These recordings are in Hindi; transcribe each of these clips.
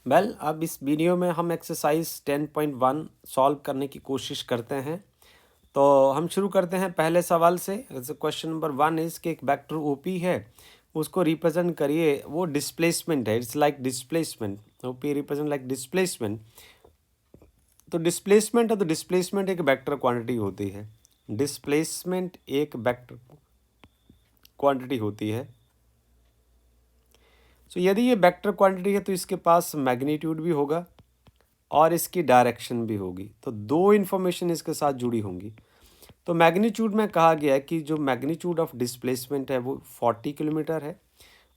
अब इस वीडियो में हम एक्सरसाइज 10.1 सॉल्व करने की कोशिश करते हैं। तो हम शुरू करते हैं पहले सवाल से। क्वेश्चन नंबर 1 इज कि एक वेक्टर ओपी है, उसको रिप्रेजेंट करिए। वो डिस्प्लेसमेंट है, it's like displacement. OP represent like displacement. तो डिस्प्लेसमेंट एक वेक्टर क्वांटिटी होती है। डिस्प्लेसमेंट एक वेक्टर क्वांटिटी होती है। सो यदि ये वेक्टर क्वांटिटी है तो इसके पास मैग्नीट्यूड भी होगा और इसकी डायरेक्शन भी होगी। तो दो इन्फॉर्मेशन इसके साथ जुड़ी होंगी। तो मैग्नीट्यूड में कहा गया है कि जो मैग्नीट्यूड ऑफ डिस्प्लेसमेंट है वो 40 किलोमीटर है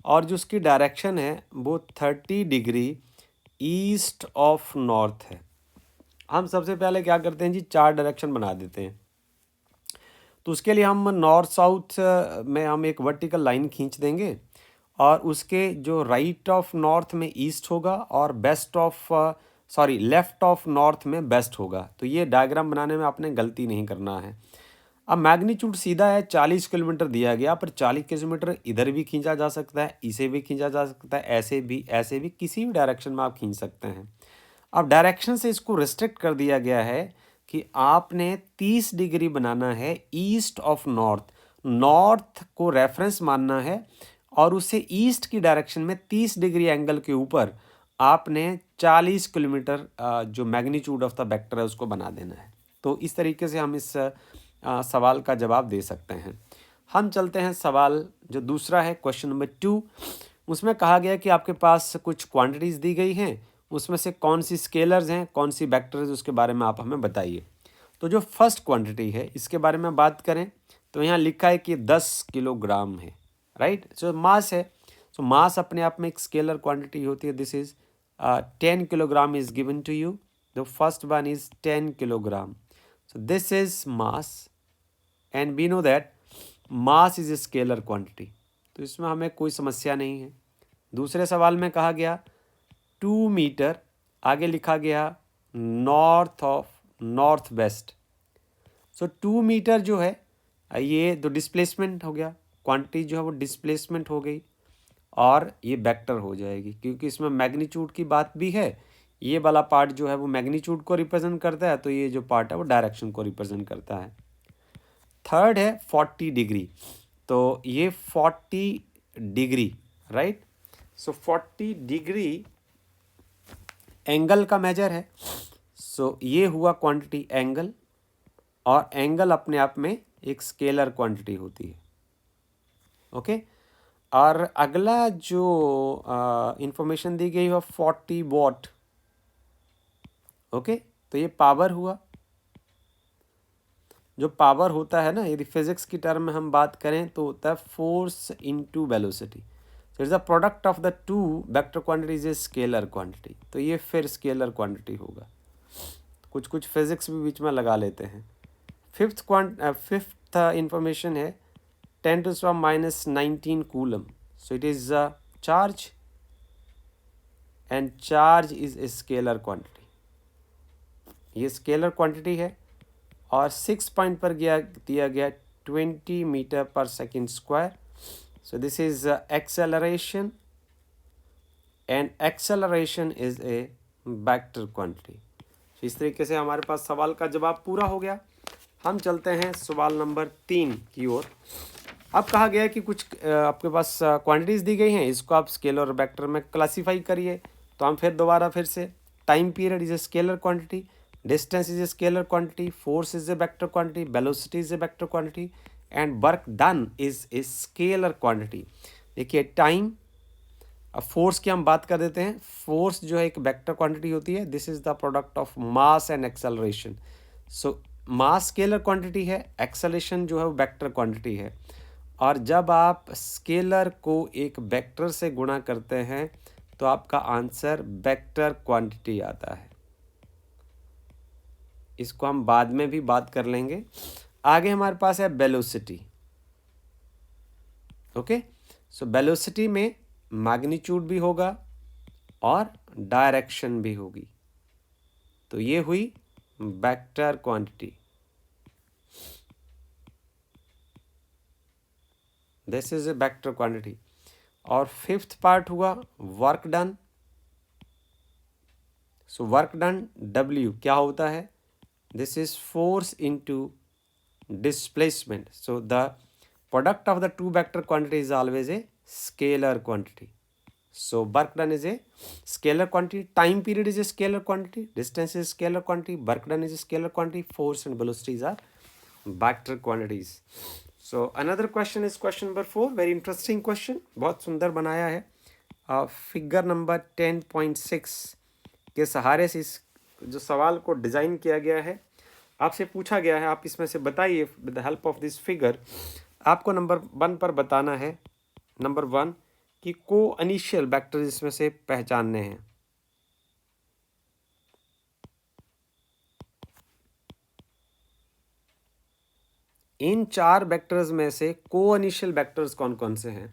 और जो उसकी डायरेक्शन है वो 30 डिग्री ईस्ट ऑफ नॉर्थ है। हम सबसे पहले क्या करते हैं जी, चार डायरेक्शन बना देते हैं। तो उसके लिए हम नॉर्थ साउथ में हम एक वर्टिकल लाइन खींच देंगे और उसके जो राइट ऑफ नॉर्थ में ईस्ट होगा और लेफ्ट ऑफ नॉर्थ में वेस्ट होगा। तो ये डायग्राम बनाने में आपने गलती नहीं करना है। अब मैग्नीट्यूड सीधा है, 40 किलोमीटर दिया गया, पर 40 किलोमीटर इधर भी खींचा जा सकता है, इसे भी खींचा जा सकता है, ऐसे भी किसी भी डायरेक्शन में आप खींच सकते हैं। अब डायरेक्शन से इसको रिस्ट्रिक्ट कर दिया गया है कि आपने 30 डिग्री बनाना है ईस्ट ऑफ नॉर्थ। नॉर्थ को रेफरेंस मानना है और उसे ईस्ट की डायरेक्शन में 30 डिग्री एंगल के ऊपर आपने 40 किलोमीटर जो मैग्नीट्यूड ऑफ द वेक्टर है उसको बना देना है। तो इस तरीके से हम इस सवाल का जवाब दे सकते हैं। हम चलते हैं सवाल जो दूसरा है, क्वेश्चन नंबर 2। उसमें कहा गया कि आपके पास कुछ क्वांटिटीज़ दी गई हैं, उसमें से कौन सी स्केलर्स हैं, कौन सी वेक्टर्स, उसके बारे में आप हमें बताइए। तो जो फर्स्ट क्वांटिटी है इसके बारे में बात करें तो यहाँ लिखा है कि 10 किलोग्राम है, राइट। जो मास है, सो मास अपने आप में एक स्केलर क्वांटिटी होती है। This is 10 kilogram is given to you. The first one is 10 kilogram. So this is mass and we know that mass is a scalar quantity. तो इसमें हमें कोई समस्या नहीं है। दूसरे सवाल में कहा गया 2 मीटर, आगे लिखा गया north of north west. So 2 metre जो है ये तो डिस्प्लेसमेंट हो गया, क्वांटिटी जो है वो डिस्प्लेसमेंट हो गई और ये वेक्टर हो जाएगी क्योंकि इसमें मैग्नीट्यूड की बात भी है। ये वाला पार्ट जो है वो मैग्नीट्यूड को रिप्रेजेंट करता है, तो ये जो पार्ट है वो डायरेक्शन को रिप्रेजेंट करता है। थर्ड है 40 डिग्री, तो ये 40 डिग्री, राइट। सो 40 डिग्री एंगल का मेजर है। सो ये हुआ क्वांटिटी एंगल, और एंगल अपने आप में एक स्केलर क्वांटिटी होती है। ओके। और अगला जो इंफॉर्मेशन दी गई है 40 वॉट। ओके, तो ये पावर हुआ। जो पावर होता है ना, यदि फिजिक्स की टर्म में हम बात करें तो होता है force into velocity. So it's the product of the two vector quantities is scalar quantity. तो ये फिर स्केलर क्वांटिटी होगा। कुछ कुछ फिजिक्स भी बीच में लगा लेते हैं। फिफ्थ इंफॉर्मेशन है 10⁻⁻19 coulomb. So it is a charge and charge is a scalar quantity. ये स्केलर क्वांटिटी है और 6 पॉइंट पर दिया गया 20 मीटर पर second square. So this is acceleration and acceleration is a vector quantity. इस तरीके से हमारे पास सवाल का जवाब पूरा हो गया। हम चलते हैं सवाल नंबर 3 की ओर। अब कहा गया है कि कुछ आपके पास क्वांटिटीज़ दी गई हैं, इसको आप स्केलर और वेक्टर में क्लासीफाई करिए। तो हम फिर से time period is a scalar quantity, distance is a scalar quantity, force is a vector quantity, velocity is a vector quantity and work done is a scalar quantity. देखिए टाइम, अब फोर्स की हम बात कर देते हैं। फोर्स जो है एक वेक्टर क्वांटिटी होती है। This is the product of mass and acceleration. So mass scalar quantity है, एक्सेलरेशन जो है वो वेक्टर क्वांटिटी है। और जब आप स्केलर को एक वेक्टर से गुणा करते हैं तो आपका आंसर वेक्टर क्वांटिटी आता है। इसको हम बाद में भी बात कर लेंगे। आगे हमारे पास है वेलोसिटी। ओके, सो वेलोसिटी में मैग्नीट्यूड भी होगा और डायरेक्शन भी होगी। तो ये हुई vector quantity. This is a vector quantity. और फिफ्थ पार्ट हुआ work done. So work done W क्या होता है, this is force into displacement. So the product of the two vector quantity is always a scalar quantity. So work done is a scalar quantity, time period is a scalar quantity, distance is scalar quantity, work done is a scalar quantity, force and velocities are vector quantities. So another question is question number 4, very interesting question, बहुत सुंदर बनाया है। फिगर नंबर 10.6 के सहारे से इस जो सवाल को डिज़ाइन किया गया है, आपसे पूछा गया है, आप इसमें से बताइए with the help of this figure. आपको नंबर 1 पर बताना है, नंबर 1 कि को इनिशियल वेक्टर इसमें से पहचानने हैं। इन 4 वेक्टर्स में से को इनिशियल वेक्टर्स कौन कौन से हैं?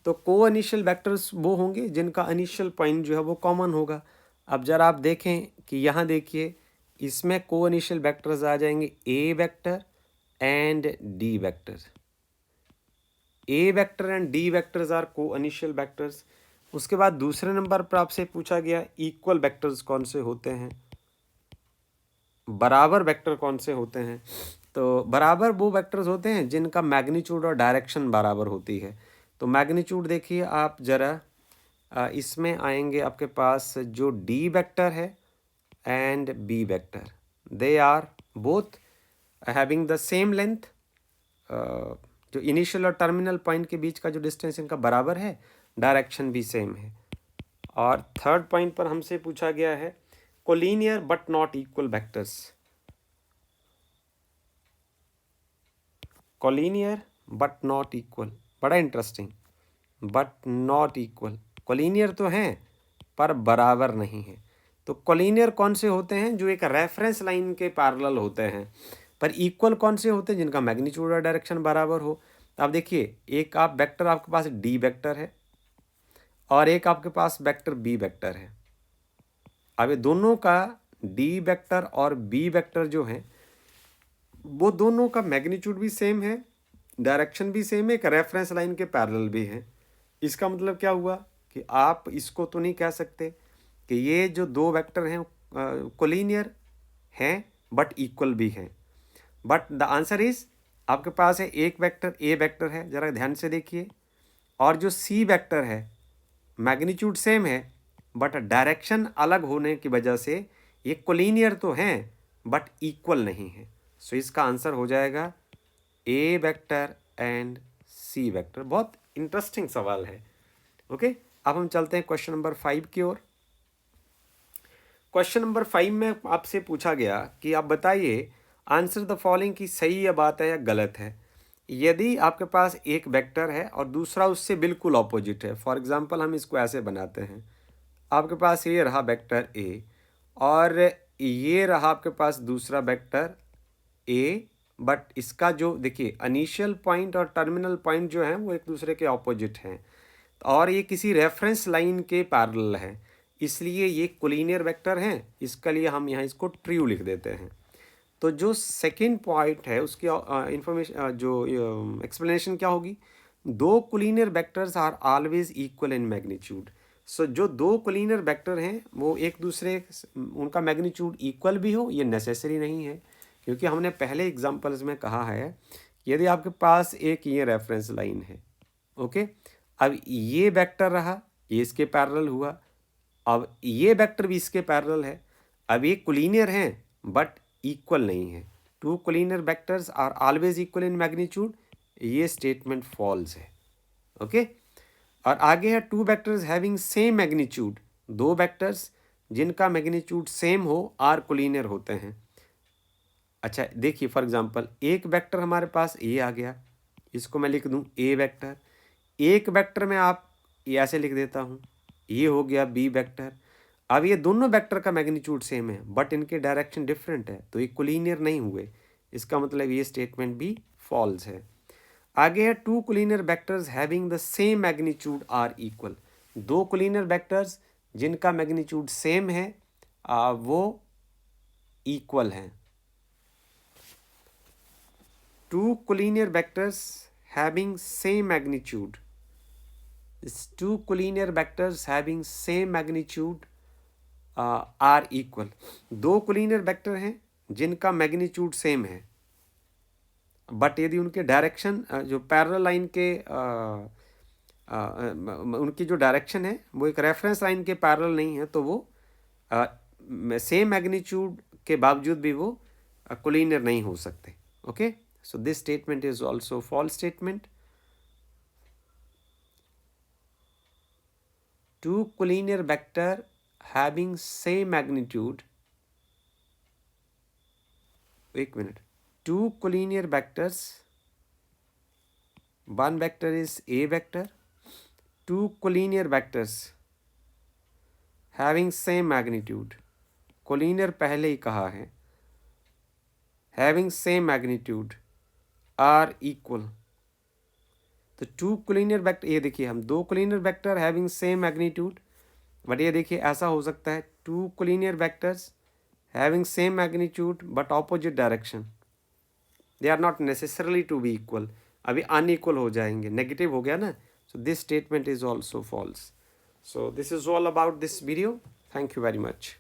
तो को इनिशियल वेक्टर्स वो होंगे जिनका इनिशियल पॉइंट जो है वो कॉमन होगा। अब जरा आप देखें कि यहाँ देखिए, इसमें को इनिशियल वेक्टर्स आ जाएंगे A vector and D vector. A vector and D vectors are को इनिशियल वेक्टर्स। उसके बाद दूसरे नंबर पर आपसे पूछा गया इक्वल वेक्टर्स कौन से होते हैं, बराबर वेक्टर कौन से होते हैं। तो बराबर वो वेक्टर्स होते हैं जिनका मैग्नीट्यूड और डायरेक्शन बराबर होती है। तो मैग्नीट्यूड देखिए आप जरा, इसमें आएंगे आपके पास जो डी वेक्टर है and B vector, they are both having the same length. जो इनिशियल और टर्मिनल पॉइंट के बीच का जो डिस्टेंस इनका बराबर है, डायरेक्शन भी सेम है। और थर्ड पॉइंट पर हमसे पूछा गया है collinear but not equal vectors. Collinear but not equal, बड़ा interesting, but not equal. Collinear तो हैं पर बराबर नहीं है। तो कोलिनियर कौन से होते हैं, जो एक रेफरेंस लाइन के पैरेलल होते हैं। पर इक्वल कौन से होते हैं, जिनका मैग्नीट्यूड और डायरेक्शन बराबर हो। तो आप देखिए, एक आप वेक्टर, आपके पास डी वेक्टर है और एक आपके पास वेक्टर बी वेक्टर है। अब ये दोनों का डी वेक्टर और बी वेक्टर जो है, वो दोनों का मैग्नीट्यूड भी सेम है, डायरेक्शन भी सेम है, एक रेफरेंस लाइन के पैरेलल भी है। इसका मतलब क्या हुआ कि आप इसको तो नहीं कह सकते कि ये जो दो वेक्टर हैं कोलिनियर हैं बट इक्वल भी हैं। बट द आंसर इज, आपके पास है एक वेक्टर ए वेक्टर है, ज़रा ध्यान से देखिए, और जो सी वेक्टर है मैग्नीट्यूड सेम है बट डायरेक्शन अलग होने की वजह से ये कोलिनियर तो हैं बट इक्वल नहीं है। सो इसका आंसर हो जाएगा ए वेक्टर एंड सी वेक्टर। बहुत इंटरेस्टिंग सवाल है। ओके, अब हम चलते हैं क्वेश्चन नंबर 5 की ओर। क्वेश्चन नंबर 5 में आपसे पूछा गया कि आप बताइए आंसर द फॉलोइंग की सही या बात है या गलत है। यदि आपके पास एक वेक्टर है और दूसरा उससे बिल्कुल ऑपोजिट है, फॉर एग्जांपल हम इसको ऐसे बनाते हैं, आपके पास ये रहा वेक्टर ए और ये रहा आपके पास दूसरा वेक्टर ए, बट इसका जो देखिए इनिशियल पॉइंट और टर्मिनल पॉइंट जो है वो एक दूसरे के ऑपोजिट हैं और ये किसी रेफरेंस लाइन के पैरेलल है, इसलिए ये कोलिनियर वेक्टर हैं। इसके लिए हम यहाँ इसको ट्रू लिख देते हैं। तो जो सेकेंड पॉइंट है उसकी इंफॉर्मेशन जो एक्सप्लेनेशन क्या होगी, दो collinear vectors are always equal in magnitude. So जो दो कोलिनियर वेक्टर हैं वो एक दूसरे, उनका मैग्नीट्यूड इक्वल भी हो, ये नेसेसरी नहीं है, क्योंकि हमने पहले एग्जांपल्स में कहा है यदि आपके पास एक ये रेफरेंस लाइन है, ओके, अब ये वेक्टर रहा, ये इसके पैरेलल हुआ, अब ये वेक्टर भी इसके पैरेलल है, अब ये कोलिनियर हैं बट इक्वल नहीं है। Two collinear vectors are always equal in magnitude, ये स्टेटमेंट फॉल्स है। ओके, और आगे है two vectors having same magnitude, दो वेक्टर्स जिनका मैग्नीट्यूड सेम हो आर कोलिनियर होते हैं। अच्छा देखिए, फॉर एग्जांपल एक वेक्टर हमारे पास ए आ गया, इसको मैं लिख दूं ए वेक्टर। एक वेक्टर में आप ये ऐसे लिख देता हूं, ये हो गया बी वेक्टर। अब ये दोनों वेक्टर का मैग्नीट्यूड सेम है बट इनके डायरेक्शन डिफरेंट है, तो ये कोलिनियर नहीं हुए, इसका मतलब ये स्टेटमेंट भी फॉल्स है। आगे है two collinear vectors having the same magnitude are equal, दो कोलिनियर वेक्टर्स जिनका मैग्नीट्यूड सेम है वो इक्वल हैं। Two collinear vectors having same magnitude, two collinear vectors having same magnitude are equal, दो कोलिनियर वेक्टर हैं जिनका मैग्नीट्यूड सेम है, बट यदि उनके डायरेक्शन जो पैरेलल लाइन के उनकी जो डायरेक्शन है वो एक रेफरेंस लाइन के पैरेलल नहीं है, तो वो सेम मैग्नीट्यूड के बावजूद भी वो कोलिनियर नहीं हो सकते. Okay, so this statement is also false statement. Two collinear vector having same magnitude, एक minute, two collinear vectors, one vector is A vector, two collinear vectors having same magnitude, collinear पहले ही कहा है, having same magnitude are equal. तो टू कोलिनियर वेक्टर, ये देखिए हम दो collinear vector having same magnitude, but ये देखिए ऐसा हो सकता है two collinear vectors having same magnitude but opposite direction, they are not necessarily to be equal, अभी अनइक्वल हो जाएंगे, नेगेटिव हो गया ना. So this statement is also false. So this is all about this video. Thank you very much.